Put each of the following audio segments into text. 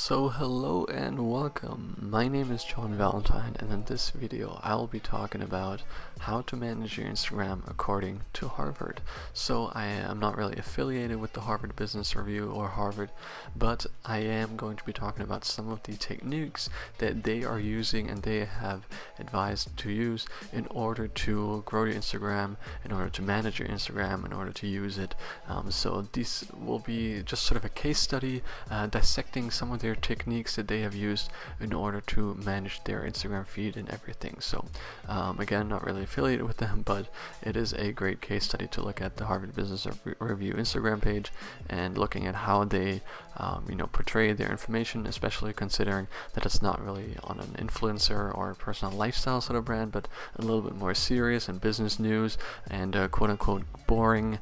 So hello and welcome. My name is John Valentine, and in this video I will be talking about how to manage your Instagram according to Harvard. So I am not really affiliated with the Harvard Business Review or Harvard, but I am going to be talking about some of the techniques that they are using and they have advised to use in order to grow your Instagram, in order to manage your Instagram, in order to use it. So these will be just sort of a case study dissecting some of their techniques that they have used in order to manage their Instagram feed and everything. So again, not really affiliated with them, but it is a great case study to look at the Harvard Business Review Instagram page and looking at how they portray their information, especially considering that it's not really on an influencer or personal lifestyle sort of brand, but a little bit more serious and business news and quote-unquote boring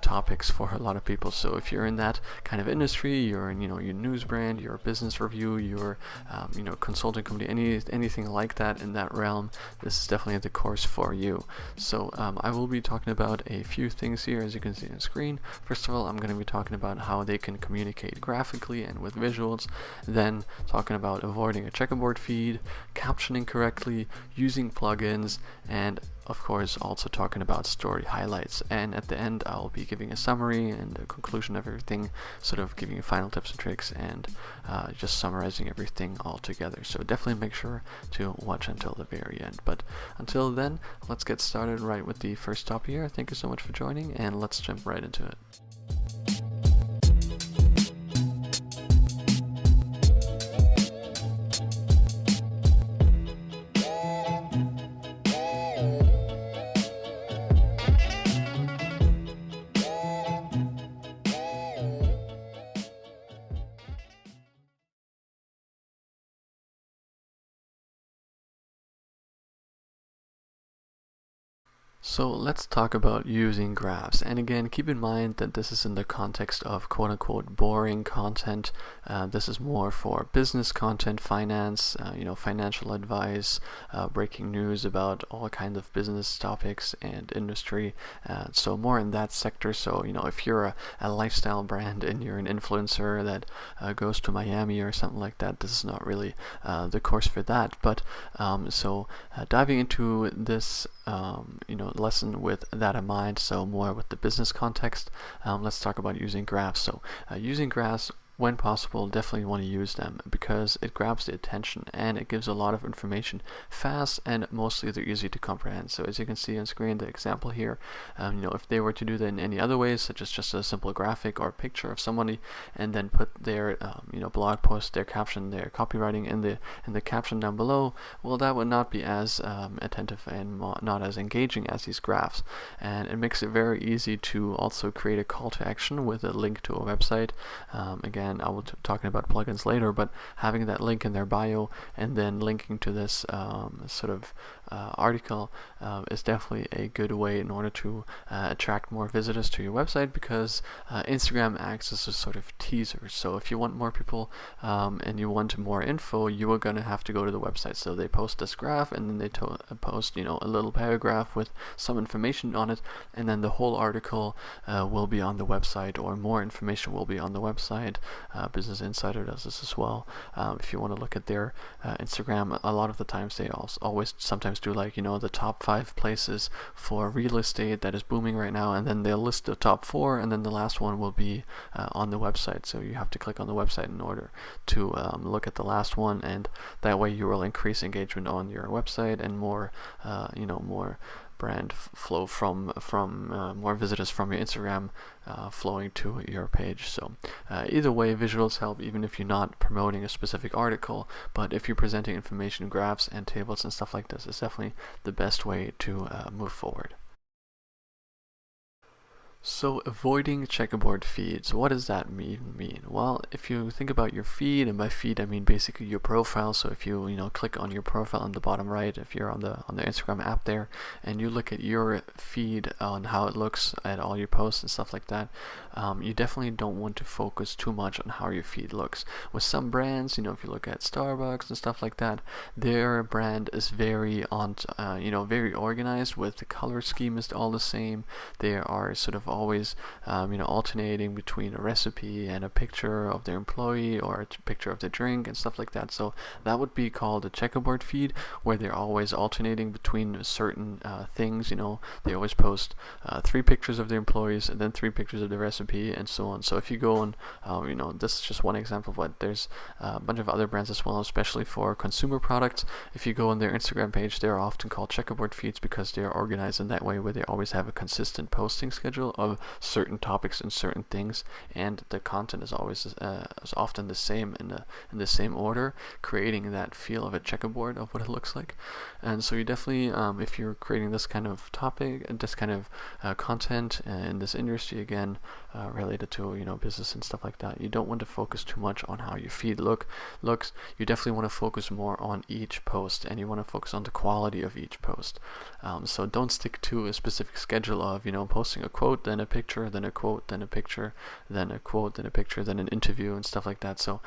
topics for a lot of people. So if you're in that kind of industry, you're in your news brand, your business review, your consulting company, anything like that in that realm, this is definitely the course for you. So I will be talking about a few things here, as you can see on the screen. First of all, I'm going to be talking about how they can communicate graphically and with visuals, then talking about avoiding a checkerboard feed, captioning correctly, using plugins, and of course also talking about story highlights. And at the end I'll be giving a summary and a conclusion of everything, sort of giving you final tips and tricks and just summarizing everything all together. So definitely make sure to watch until the very end. But until then, let's get started right with the first topic here. Thank you so much for joining, and let's jump right into it. So let's talk about using graphs, and again keep in mind that this is in the context of quote-unquote boring content. This is more for business content, finance, financial advice, breaking news about all kinds of business topics and industry, so more in that sector. So if you're a lifestyle brand and you're an influencer that goes to Miami or something like that, this is not really the course for that. But diving into this lesson with that in mind, so more with the business context, let's talk about using graphs. So using graphs, when possible, definitely want to use them because it grabs the attention and it gives a lot of information fast, and mostly they're easy to comprehend. So as you can see on screen, the example here, if they were to do that in any other ways, such as just a simple graphic or picture of somebody and then put their blog post, their caption, their copywriting in the caption down below, well, that would not be as attentive and not as engaging as these graphs. And it makes it very easy to also create a call to action with a link to a website. Again, I will be talking about plugins later, but having that link in their bio and then linking to this article is definitely a good way in order to attract more visitors to your website, because Instagram acts as a sort of teaser. So if you want more people and you want more info, you are going to have to go to the website. So they post this graph and then they post a little paragraph with some information on it, and then the whole article will be on the website, or more information will be on the website. Business Insider does this as well. If you want to look at their Instagram, a lot of the times they always sometimes do the top 5 places for real estate that is booming right now, and then they'll list the top 4, and then the last one will be on the website. So you have to click on the website in order to look at the last one, and that way you will increase engagement on your website and more more brand flow from more visitors from your Instagram flowing to your page. So either way, visuals help, even if you're not promoting a specific article. But if you're presenting information, graphs and tables and stuff like this, is definitely the best way to move forward. So avoiding checkerboard feeds, what does that mean? Well, if you think about your feed, and by feed I mean basically your profile. So if you click on your profile on the bottom right, if you're on the Instagram app there, and you look at your feed on how it looks at all your posts and stuff like that, you definitely don't want to focus too much on how your feed looks. With some brands, if you look at Starbucks and stuff like that, their brand is very very organized, with the color scheme is all the same. They are sort of always alternating between a recipe and a picture of their employee or a picture of the drink and stuff like that. So that would be called a checkerboard feed, where they're always alternating between certain things. They always post 3 pictures of their employees and then 3 pictures of the recipe and so on. So if you go on, this is just one example, but there's a bunch of other brands as well, especially for consumer products. If you go on their Instagram page, they're often called checkerboard feeds because they're organized in that way, where they always have a consistent posting schedule of certain topics and certain things, and the content is always is often the same in the same order, creating that feel of a checkerboard of what it looks like. And so you definitely, if you're creating this kind of topic and this kind of content in this industry, again, related to business and stuff like that, you don't want to focus too much on how your feed looks. You definitely want to focus more on each post, and you want to focus on the quality of each post. So don't stick to a specific schedule of posting a quote, then a picture, then a quote, then a picture, then a quote, then a picture, then an interview and stuff like that. So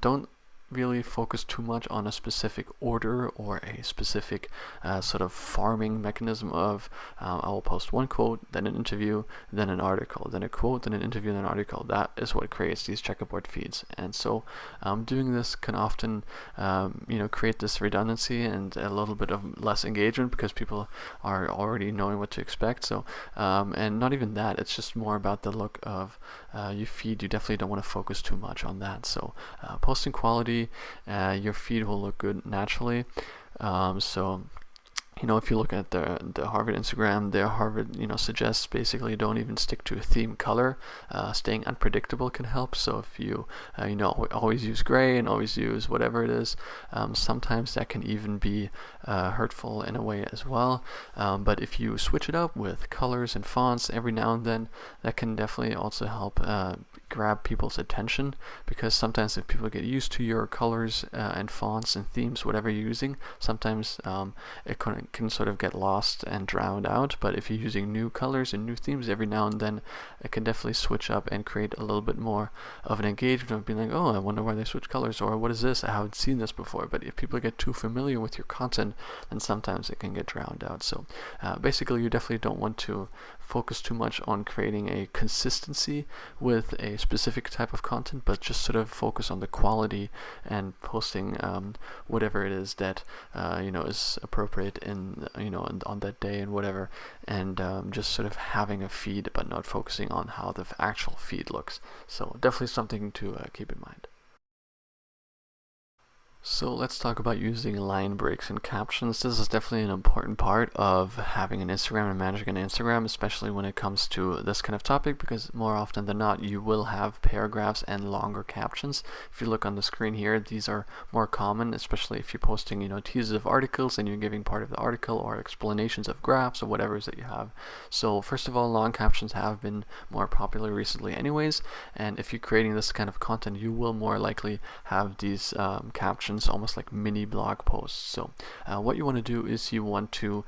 don't really focus too much on a specific order or a specific sort of farming mechanism of I will post one quote, then an interview, then an article, then a quote, then an interview, then an article. That is what creates these checkerboard feeds. And so doing this can often create this redundancy and a little bit of less engagement because people are already knowing what to expect. So and not even that, it's just more about the look of your feed. You definitely don't want to focus too much on that. So posting quality, your feed will look good naturally. So if you look at the Harvard Instagram, their Harvard suggests basically don't even stick to a theme color. Staying unpredictable can help. So if you always use gray and always use whatever it is, sometimes that can even be hurtful in a way as well. But if you switch it up with colors and fonts every now and then, that can definitely also help grab people's attention, because sometimes if people get used to your colors and fonts and themes, whatever you're using, sometimes it can sort of get lost and drowned out. But if you're using new colors and new themes every now and then, it can definitely switch up and create a little bit more of an engagement of being like, oh, I wonder why they switch colors, or what is this? I haven't seen this before. But if people get too familiar with your content, then sometimes it can get drowned out. So basically, you definitely don't want to focus too much on creating a consistency with a specific type of content, but just sort of focus on the quality and posting whatever it is that is appropriate on that day and whatever, and just sort of having a feed but not focusing on how the actual feed looks. So definitely something to keep in mind. So let's talk about using line breaks and captions. This is definitely an important part of having an Instagram and managing an Instagram, especially when it comes to this kind of topic, because more often than not, you will have paragraphs and longer captions. If you look on the screen here, these are more common, especially if you're posting, teasers of articles and you're giving part of the article or explanations of graphs or whatever it is that you have. So first of all, long captions have been more popular recently anyways, and if you're creating this kind of content, you will more likely have these captions almost like mini blog posts. So what you want to do is you want to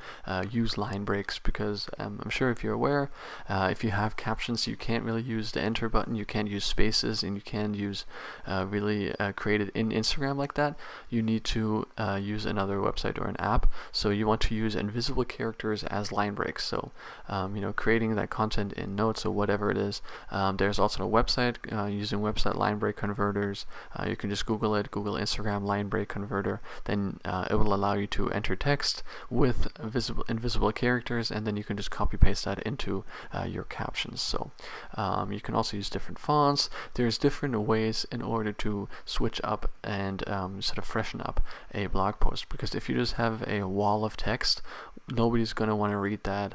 use line breaks, because I'm sure if you're aware, if you have captions, you can't really use the enter button, you can't use spaces, and you can't use really create it in Instagram like that. You need to use another website or an app. So you want to use invisible characters as line breaks. So creating that content in Notes or whatever it is. There's also a website using website line break converters. You can just Google it, Google Instagram line break converter. Then it will allow you to enter text with invisible characters, and then you can just copy paste that into your captions. So you can also use different fonts. There's different ways in order to switch up and sort of freshen up a blog post, because if you just have a wall of text, nobody's going to want to read that,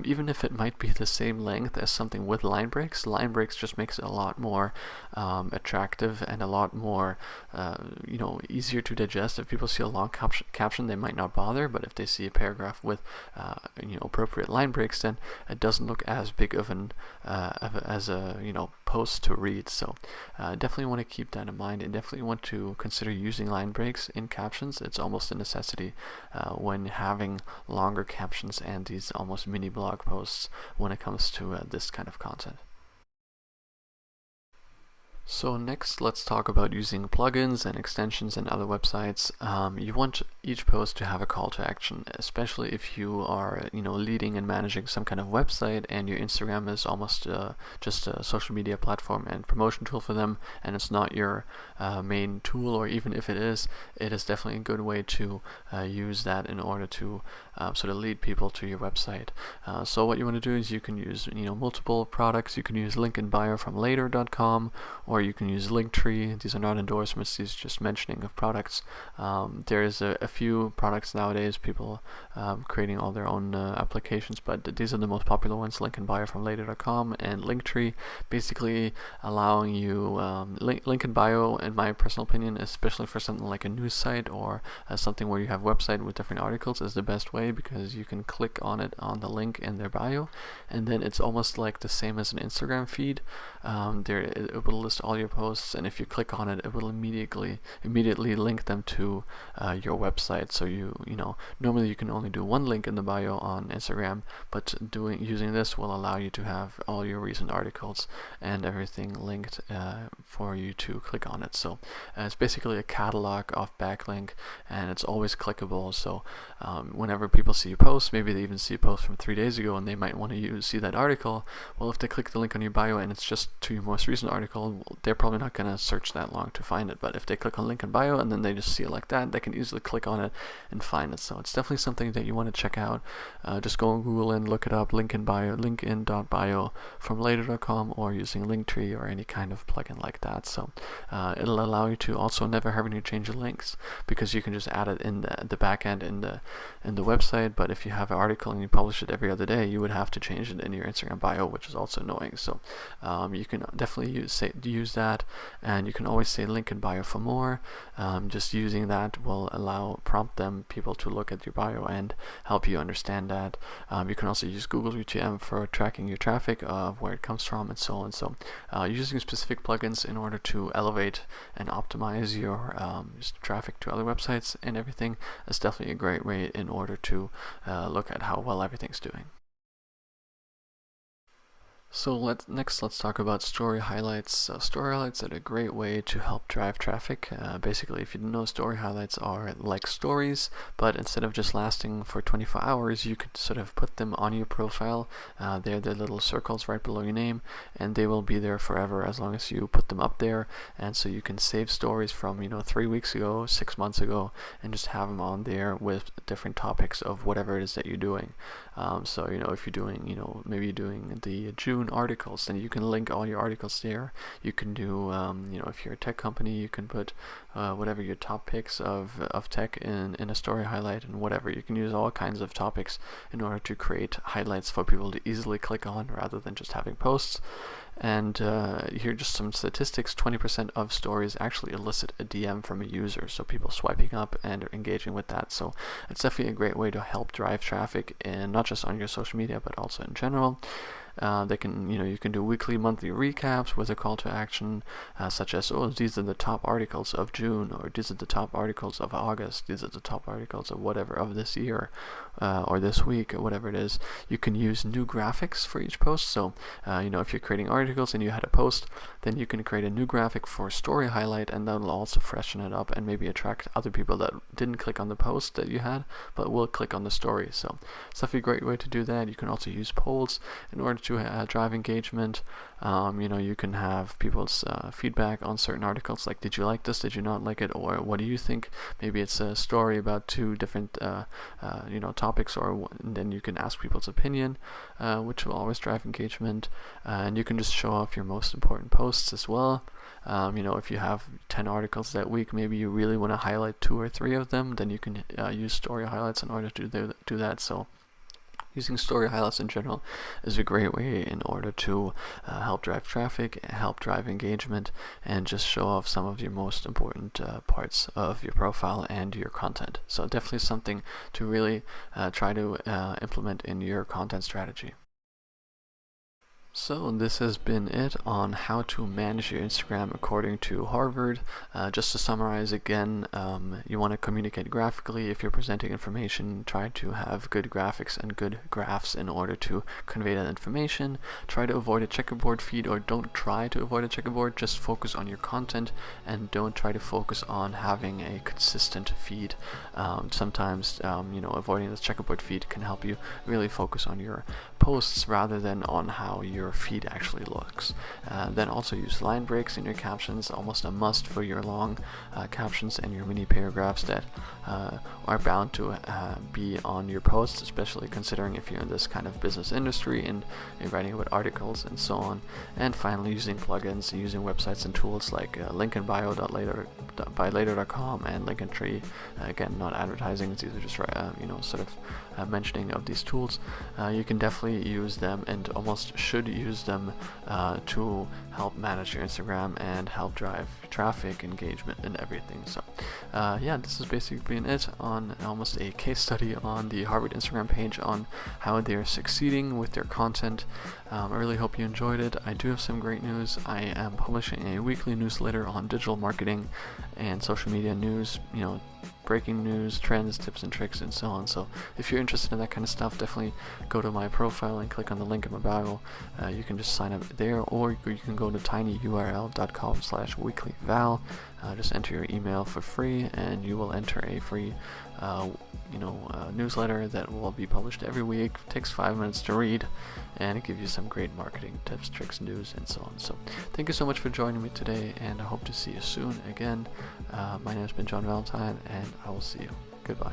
even if it might be the same length as something with line breaks. Line breaks just makes it a lot more attractive and a lot more easier to digest. If people see a long caption, they might not bother, but if they see a paragraph with appropriate line breaks, then it doesn't look as big of an as a post to read. So definitely want to keep that in mind, and definitely want to consider using line breaks in captions. It's almost a necessity when having longer captions and these almost mini blog posts when it comes to this kind of content. So next, let's talk about using plugins and extensions and other websites. You want each post to have a call to action, especially if you are, leading and managing some kind of website and your Instagram is almost just a social media platform and promotion tool for them, and it's not your main tool, or even if it is definitely a good way to use that in order to sort of lead people to your website. So what you want to do is you can use multiple products. You can use link in bio from later.com, or you can use Linktree. These are not endorsements, these are just mentioning of products. There is a few products nowadays, people creating all their own applications, but these are the most popular ones: link in bio from later.com and Linktree, basically allowing you link in bio, in my personal opinion, especially for something like a news site or something where you have website with different articles, is the best way, because you can click on it on the link in their bio, and then it's almost like the same as an Instagram feed. It will list all your posts, and if you click on it, it will immediately link them to your website. So normally you can only do one link in the bio on Instagram, but using this will allow you to have all your recent articles and everything linked for you to click on it. So it's basically a catalog of backlink, and it's always clickable. So whenever people see a post, maybe they even see a post from 3 days ago and they might want to see that article, well, if they click the link on your bio and it's just to your most recent article, they're probably not going to search that long to find it. But if they click on link in bio and then they just see it like that, they can easily click on it and find it. So it's definitely something that you want to check out. Just go on Google and look it up: link in bio, linkin.bio from later.com, or using Linktree or any kind of plugin like that. So it'll allow you to also never having to change your links, because you can just add it in the back end in the website. But if you have an article and you publish it every other day, you would have to change it in your Instagram bio, which is also annoying. So you can definitely use that, and you can always say link in bio for more. Just using that will prompt people to look at your bio and help you understand that. You can also use Google UTM for tracking your traffic of where it comes from and so on. So using specific plugins in order to elevate and optimize your traffic to other websites and everything is definitely a great way in order to look at how well everything's doing. So let's talk about story highlights. So story highlights are a great way to help drive traffic. Basically, if you didn't know, story highlights are like stories, but instead of just lasting for 24 hours, you could sort of put them on your profile. They're the little circles right below your name, and they will be there forever as long as you put them up there. And so you can save stories from 3 weeks ago, 6 months ago, and just have them on there with different topics of whatever it is that you're doing. So if you're doing maybe you're doing the June articles, then you can link all your articles there. You can do if you're a tech company, you can put whatever your top picks of tech in a story highlight, and whatever. You can use all kinds of topics in order to create highlights for people to easily click on, rather than just having posts. And here are just some statistics. 20% of stories actually elicit a DM from a user, so people swiping up and engaging with that. So it's definitely a great way to help drive traffic, and not just on your social media, but also in general. They can, you can do weekly, monthly recaps with a call to action, such as, these are the top articles of June, or these are the top articles of August, these are the top articles of whatever of this year, or this week, or whatever it is. You can use new graphics for each post. So, if you're creating articles and you had a post, then you can create a new graphic for story highlight, and that will also freshen it up and maybe attract other people that didn't click on the post that you had, but will click on the story. So it's definitely a great way to do that. You can also use polls in order to drive engagement. You can have people's feedback on certain articles, like, did you like this, did you not like it, or what do you think? Maybe it's a story about two different topics, or then you can ask people's opinion, which will always drive engagement. And you can just show off your most important posts as well. If you have 10 articles that week, maybe you really want to highlight 2 or 3 of them, then you can use story highlights in order to do that. So using story highlights in general is a great way in order to help drive traffic, help drive engagement, and just show off some of your most important parts of your profile and your content. So definitely something to really try to implement in your content strategy. So this has been it on how to manage your Instagram according to Harvard. Just to summarize again, you want to communicate graphically. If you're presenting information, try to have good graphics and good graphs in order to convey that information. Try to avoid a checkerboard feed, or don't try to avoid a checkerboard. Just focus on your content and don't try to focus on having a consistent feed. Sometimes avoiding the checkerboard feed can help you really focus on your posts rather than on how your feed actually looks. Then also use line breaks in your captions, almost a must for your long captions and your mini paragraphs that are bound to be on your posts, especially considering if you're in this kind of business industry and you're writing about articles and so on. And finally, using plugins, using websites and tools like linkandbio.later.com and Linktree. Again, not advertising, these are just mentioning of these tools. You can definitely use them and almost should use them to help manage your Instagram and help drive traffic, engagement, and everything. So this has basically been it on almost a case study on the Harvard Instagram page on how they're succeeding with their content. I really hope you enjoyed it. I do have some great news. I am publishing a weekly newsletter on digital marketing and social media news, breaking news, trends, tips and tricks, and so on. So if you're interested in that kind of stuff, definitely go to my profile and click on the link in my bio. You can just sign up there, or you can go to tinyurl.com/weeklyval. Just enter your email for free and you will enter a free newsletter that will be published every week. It takes 5 minutes to read and it gives you some great marketing tips, tricks, news, and so on. So thank you so much for joining me today, and I hope to see you soon again. My name has been John Valentine, and I will see you. Goodbye.